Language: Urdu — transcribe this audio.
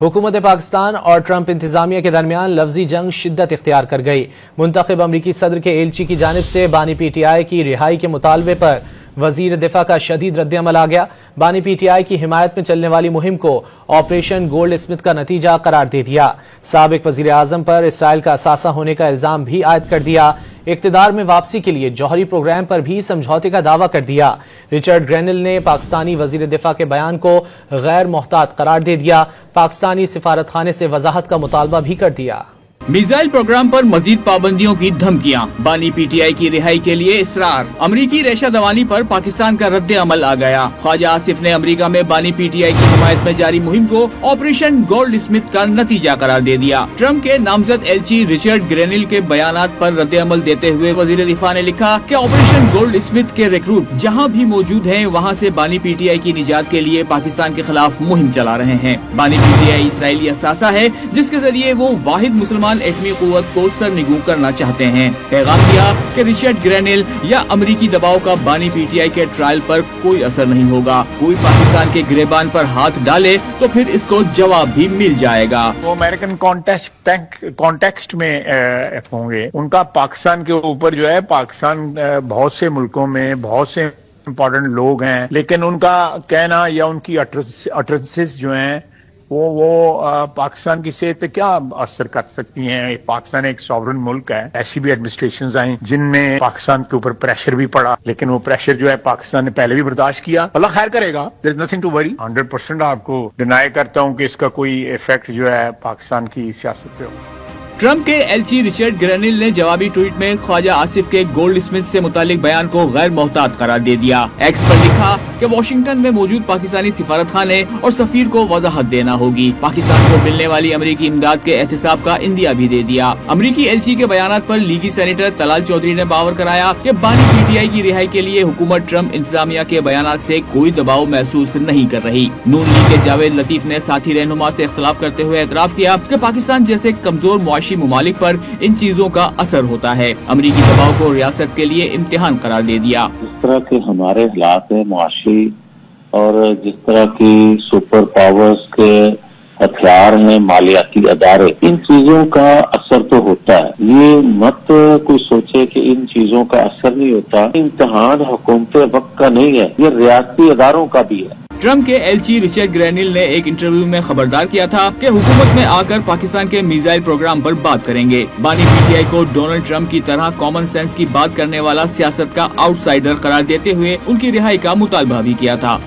حکومت پاکستان اور ٹرمپ انتظامیہ کے درمیان لفظی جنگ شدت اختیار کر گئی۔ منتخب امریکی صدر کے ایلچی کی جانب سے بانی پی ٹی آئی کی رہائی کے مطالبے پر وزیر دفاع کا شدید رد عمل آ گیا۔ بانی پی ٹی آئی کی حمایت میں چلنے والی مہم کو آپریشن گولڈ اسمتھ کا نتیجہ قرار دے دیا۔ سابق وزیر اعظم پر اسرائیل کا اثاثہ ہونے کا الزام بھی عائد کر دیا۔ اقتدار میں واپسی کے لیے جوہری پروگرام پر بھی سمجھوتے کا دعویٰ کر دیا۔ رچرڈ گرینل نے پاکستانی وزیر دفاع کے بیان کو غیر محتاط قرار دے دیا۔ پاکستانی سفارت خانے سے وضاحت کا مطالبہ بھی کر دیا۔ میزائل پروگرام پر مزید پابندیوں کی دھمکیاں، بانی پی ٹی آئی کی رہائی کے لیے اصرار، امریکی ریشہ دوانی پر پاکستان کا رد عمل آ گیا۔ خواجہ آصف نے امریکہ میں بانی پی ٹی آئی کی حمایت میں جاری مہم کو آپریشن گولڈ اسمتھ کا نتیجہ قرار دے دیا۔ ٹرمپ کے نامزد ایلچی رچرڈ گرینل کے بیانات پر رد عمل دیتے ہوئے وزیر دفاع نے لکھا کہ آپریشن گولڈ اسمتھ کے ریکروٹ جہاں بھی موجود ہیں وہاں سے بانی پی ٹی آئی کی نجات کے لیے پاکستان کے خلاف مہم چلا رہے ہیں۔ بانی پی ٹی آئی اسرائیلی اثاثہ ہے جس کے ذریعے وہ واحد مسلمان ایٹمی قوت کو سرنگوں کرنا چاہتے ہیں۔ پیغام دیا کہ رچرڈ گرینل یا امریکی دباؤ کا بانی پی ٹی آئی کے ٹرائل پر کوئی اثر نہیں ہوگا۔ کوئی پاکستان کے گریبان پر ہاتھ ڈالے تو پھر اس کو جواب بھی مل جائے گا۔ وہ امریکن کانٹیکسٹ میں ہوں گے، ان کا پاکستان کے اوپر جو ہے، پاکستان بہت سے ملکوں میں بہت سے امپورٹنٹ لوگ ہیں، لیکن ان کا کہنا یا ان کی اٹرنسز جو ہیں وہ پاکستان کی صحت پہ کیا اثر کر سکتی ہیں۔ پاکستان ایک سوورن ملک ہے، ایسی بھی ایڈمنسٹریشنز آئیں جن میں پاکستان کے اوپر پریشر بھی پڑا، لیکن وہ پریشر جو ہے پاکستان نے پہلے بھی برداشت کیا۔ اللہ خیر کرے گا، there is nothing to worry۔ 100% آپ کو ڈینائی کرتا ہوں کہ اس کا کوئی ایفیکٹ جو ہے پاکستان کی سیاست پہ ہو۔ ٹرمپ کے ایلچی رچرڈ گرینل نے جوابی ٹویٹ میں خواجہ آصف کے گولڈ اسمتھ سے متعلق بیان کو غیر محتاط قرار دے دیا۔ ایکس پر لکھا کہ واشنگٹن میں موجود پاکستانی سفارت خانے اور سفیر کو وضاحت دینا ہوگی۔ پاکستان کو ملنے والی امریکی امداد کے احتساب کا عندیہ بھی دے دیا۔ امریکی ایلچی کے بیانات پر لیگی سینیٹر طلال چودھری نے باور کرایا کہ بانی پی ٹی آئی کی رہائی کے لیے حکومت ٹرمپ انتظامیہ کے بیانات سے کوئی دباؤ محسوس نہیں کر رہی۔ نون لیگ کے جاوید لطیف نے ساتھی رہنما سے اختلاف کرتے ہوئے اعتراف کیا کہ پاکستان جیسے کمزور معاشی ممالک پر ان چیزوں کا اثر ہوتا ہے۔ امریکی دباؤ کو ریاست کے لیے امتحان قرار دے دیا۔ جس طرح کے ہمارے حالات ہیں معاشی اور جس طرح کی سپر پاورز کے ہتھیار ہیں مالیاتی ادارے، ان چیزوں کا اثر تو ہوتا ہے۔ یہ مت کوئی سوچے کہ ان چیزوں کا اثر نہیں ہوتا۔ امتحان حکومت وقت کا نہیں ہے، یہ ریاستی اداروں کا بھی ہے۔ ٹرمپ کے ایلچی رچرڈ گرینل نے ایک انٹرویو میں خبردار کیا تھا کہ حکومت میں آ کر پاکستان کے میزائل پروگرام پر بات کریں گے۔ بانی پی ٹی آئی کو ڈونلڈ ٹرمپ کی طرح کامن سینس کی بات کرنے والا سیاست کا آؤٹ سائیڈر قرار دیتے ہوئے ان کی رہائی کا مطالبہ بھی کیا تھا۔